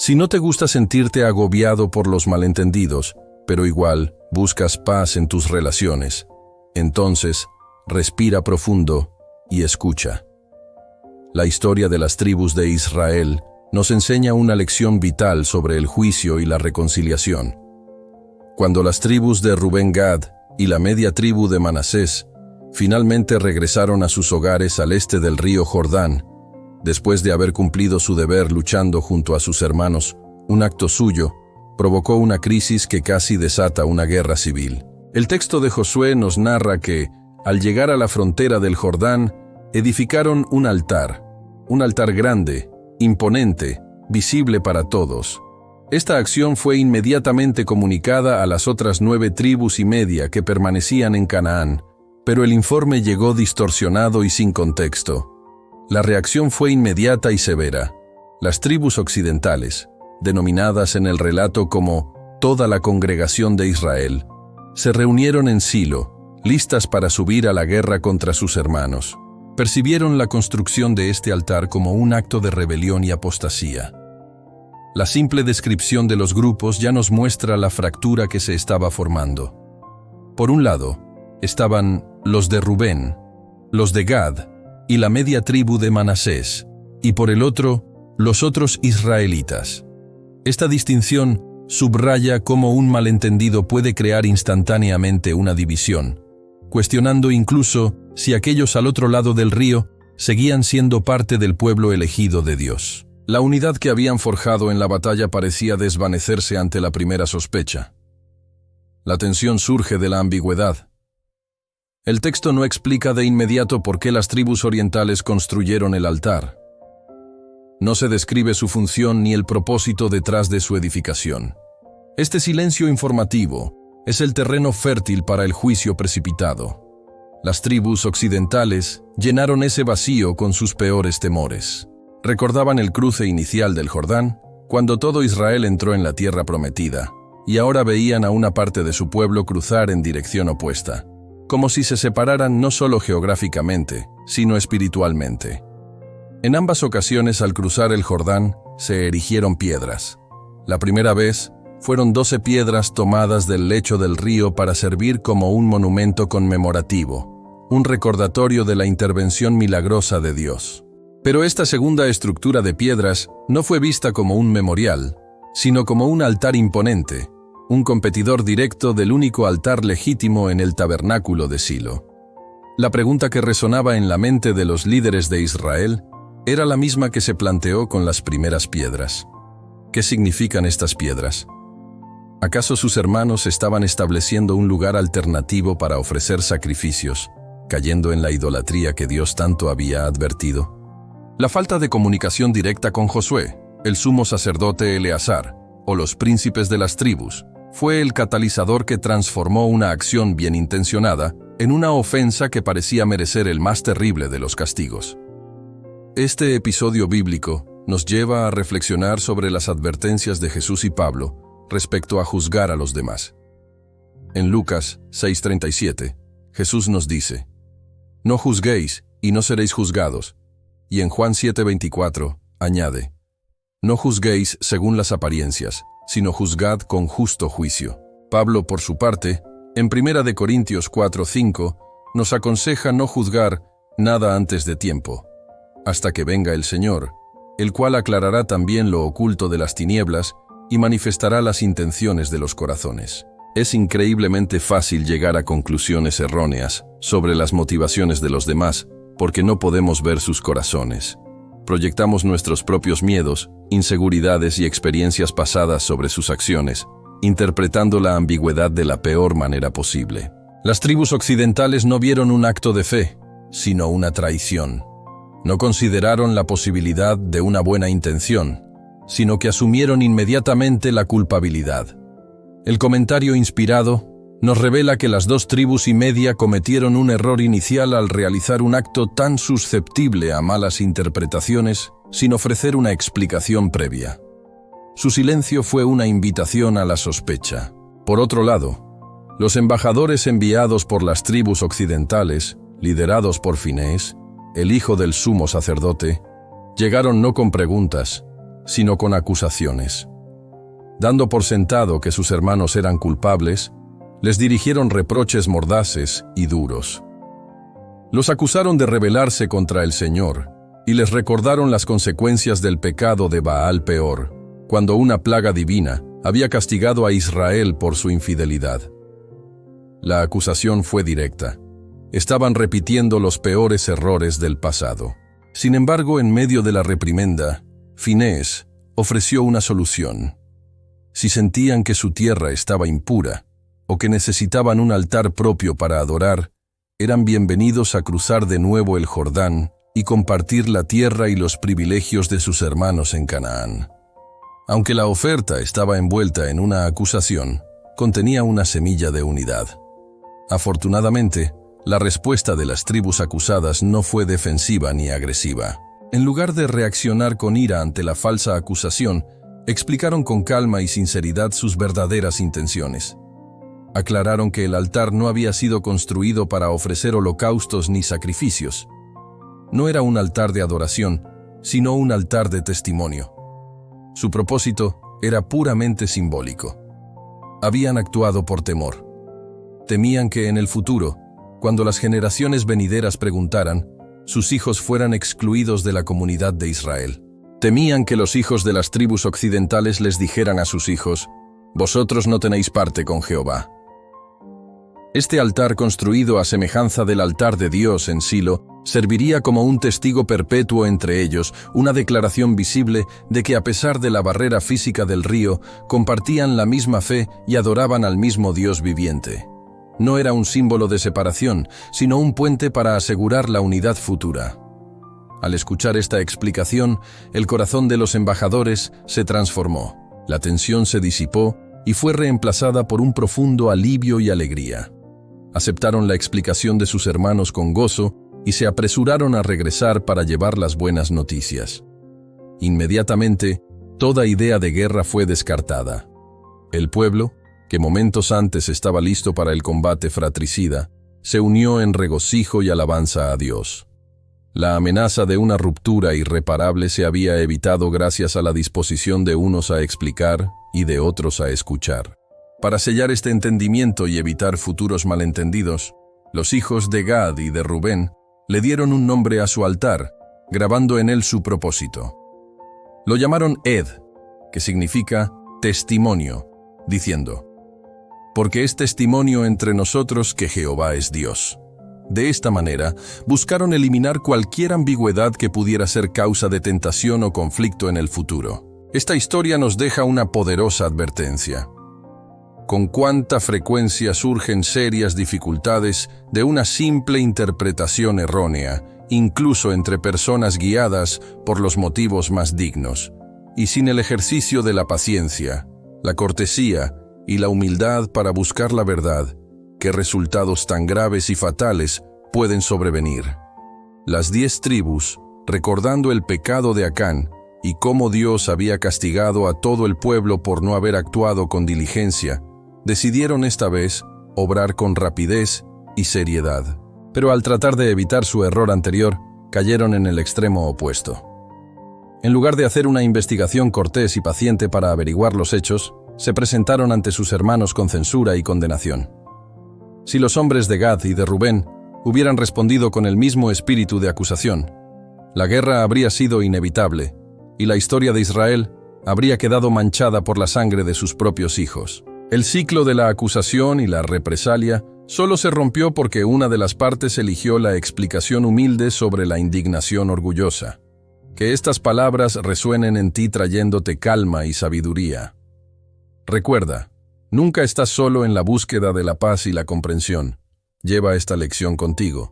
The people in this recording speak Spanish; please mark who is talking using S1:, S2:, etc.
S1: Si no te gusta sentirte agobiado por los malentendidos, pero igual buscas paz en tus relaciones, entonces respira profundo y escucha. La historia de las tribus de Israel nos enseña una lección vital sobre el juicio y la reconciliación. Cuando las tribus de Rubén, Gad y la media tribu de Manasés finalmente regresaron a sus hogares al este del río Jordán, después de haber cumplido su deber luchando junto a sus hermanos, un acto suyo provocó una crisis que casi desata una guerra civil. El texto de Josué nos narra que, al llegar a la frontera del Jordán, edificaron un altar grande, imponente, visible para todos. Esta acción fue inmediatamente comunicada a las otras 9 tribus y media que permanecían en Canaán, pero el informe llegó distorsionado y sin contexto. La reacción fue inmediata y severa. Las tribus occidentales, denominadas en el relato como toda la congregación de Israel, se reunieron en Silo, listas para subir a la guerra contra sus hermanos. Percibieron la construcción de este altar como un acto de rebelión y apostasía. La simple descripción de los grupos ya nos muestra la fractura que se estaba formando. Por un lado, estaban los de Rubén, los de Gad y la media tribu de Manasés, y por el otro, los otros israelitas. Esta distinción subraya cómo un malentendido puede crear instantáneamente una división, cuestionando incluso si aquellos al otro lado del río seguían siendo parte del pueblo elegido de Dios. La unidad que habían forjado en la batalla parecía desvanecerse ante la primera sospecha. La tensión surge de la ambigüedad. El texto no explica de inmediato por qué las tribus orientales construyeron el altar. No se describe su función ni el propósito detrás de su edificación. Este silencio informativo es el terreno fértil para el juicio precipitado. Las tribus occidentales llenaron ese vacío con sus peores temores. Recordaban el cruce inicial del Jordán, cuando todo Israel entró en la tierra prometida, y ahora veían a una parte de su pueblo cruzar en dirección opuesta, como si se separaran no solo geográficamente, sino espiritualmente. En ambas ocasiones al cruzar el Jordán, se erigieron piedras. La primera vez, fueron 12 piedras tomadas del lecho del río para servir como un monumento conmemorativo, un recordatorio de la intervención milagrosa de Dios. Pero esta segunda estructura de piedras no fue vista como un memorial, sino como un altar imponente, un competidor directo del único altar legítimo en el tabernáculo de Silo. La pregunta que resonaba en la mente de los líderes de Israel era la misma que se planteó con las primeras piedras. ¿Qué significan estas piedras? ¿Acaso sus hermanos estaban estableciendo un lugar alternativo para ofrecer sacrificios, cayendo en la idolatría que Dios tanto había advertido? La falta de comunicación directa con Josué, el sumo sacerdote Eleazar, o los príncipes de las tribus, fue el catalizador que transformó una acción bien intencionada en una ofensa que parecía merecer el más terrible de los castigos. Este episodio bíblico nos lleva a reflexionar sobre las advertencias de Jesús y Pablo respecto a juzgar a los demás. En Lucas 6:37, Jesús nos dice: «No juzguéis y no seréis juzgados». Y en Juan 7:24, añade: «No juzguéis según las apariencias, sino juzgad con justo juicio». Pablo, por su parte, en 1 Corintios 4:5, nos aconseja no juzgar nada antes de tiempo, hasta que venga el Señor, el cual aclarará también lo oculto de las tinieblas y manifestará las intenciones de los corazones. Es increíblemente fácil llegar a conclusiones erróneas sobre las motivaciones de los demás, porque no podemos ver sus corazones. Proyectamos nuestros propios miedos, inseguridades y experiencias pasadas sobre sus acciones, interpretando la ambigüedad de la peor manera posible. Las tribus occidentales no vieron un acto de fe, sino una traición. No consideraron la posibilidad de una buena intención, sino que asumieron inmediatamente la culpabilidad. El comentario inspirado nos revela que las 2 tribus y media cometieron un error inicial al realizar un acto tan susceptible a malas interpretaciones sin ofrecer una explicación previa. Su silencio fue una invitación a la sospecha. Por otro lado, los embajadores enviados por las tribus occidentales, liderados por Finés, el hijo del sumo sacerdote, llegaron no con preguntas, sino con acusaciones. Dando por sentado que sus hermanos eran culpables, les dirigieron reproches mordaces y duros. Los acusaron de rebelarse contra el Señor y les recordaron las consecuencias del pecado de Baal Peor, cuando una plaga divina había castigado a Israel por su infidelidad. La acusación fue directa. Estaban repitiendo los peores errores del pasado. Sin embargo, en medio de la reprimenda, Finehés ofreció una solución. Si sentían que su tierra estaba impura o que necesitaban un altar propio para adorar, eran bienvenidos a cruzar de nuevo el Jordán y compartir la tierra y los privilegios de sus hermanos en Canaán. Aunque la oferta estaba envuelta en una acusación, contenía una semilla de unidad. Afortunadamente, la respuesta de las tribus acusadas no fue defensiva ni agresiva. En lugar de reaccionar con ira ante la falsa acusación, explicaron con calma y sinceridad sus verdaderas intenciones. Aclararon que el altar no había sido construido para ofrecer holocaustos ni sacrificios. No era un altar de adoración, sino un altar de testimonio. Su propósito era puramente simbólico. Habían actuado por temor. Temían que en el futuro, cuando las generaciones venideras preguntaran, sus hijos fueran excluidos de la comunidad de Israel. Temían que los hijos de las tribus occidentales les dijeran a sus hijos: «Vosotros no tenéis parte con Jehová». Este altar, construido a semejanza del altar de Dios en Silo, serviría como un testigo perpetuo entre ellos, una declaración visible de que a pesar de la barrera física del río, compartían la misma fe y adoraban al mismo Dios viviente. No era un símbolo de separación, sino un puente para asegurar la unidad futura. Al escuchar esta explicación, el corazón de los embajadores se transformó. La tensión se disipó y fue reemplazada por un profundo alivio y alegría. Aceptaron la explicación de sus hermanos con gozo y se apresuraron a regresar para llevar las buenas noticias. Inmediatamente, toda idea de guerra fue descartada. El pueblo, que momentos antes estaba listo para el combate fratricida, se unió en regocijo y alabanza a Dios. La amenaza de una ruptura irreparable se había evitado gracias a la disposición de unos a explicar y de otros a escuchar. Para sellar este entendimiento y evitar futuros malentendidos, los hijos de Gad y de Rubén le dieron un nombre a su altar, grabando en él su propósito. Lo llamaron Ed, que significa testimonio, diciendo: «Porque es testimonio entre nosotros que Jehová es Dios». De esta manera, buscaron eliminar cualquier ambigüedad que pudiera ser causa de tentación o conflicto en el futuro. Esta historia nos deja una poderosa advertencia. Con cuánta frecuencia surgen serias dificultades de una simple interpretación errónea, incluso entre personas guiadas por los motivos más dignos, y sin el ejercicio de la paciencia, la cortesía y la humildad para buscar la verdad, qué resultados tan graves y fatales pueden sobrevenir. Las 10 tribus, recordando el pecado de Acán y cómo Dios había castigado a todo el pueblo por no haber actuado con diligencia, decidieron esta vez obrar con rapidez y seriedad. Pero al tratar de evitar su error anterior, cayeron en el extremo opuesto. En lugar de hacer una investigación cortés y paciente para averiguar los hechos, se presentaron ante sus hermanos con censura y condenación. Si los hombres de Gad y de Rubén hubieran respondido con el mismo espíritu de acusación, la guerra habría sido inevitable y la historia de Israel habría quedado manchada por la sangre de sus propios hijos. El ciclo de la acusación y la represalia solo se rompió porque una de las partes eligió la explicación humilde sobre la indignación orgullosa. Que estas palabras resuenen en ti trayéndote calma y sabiduría. Recuerda, nunca estás solo en la búsqueda de la paz y la comprensión. Lleva esta lección contigo.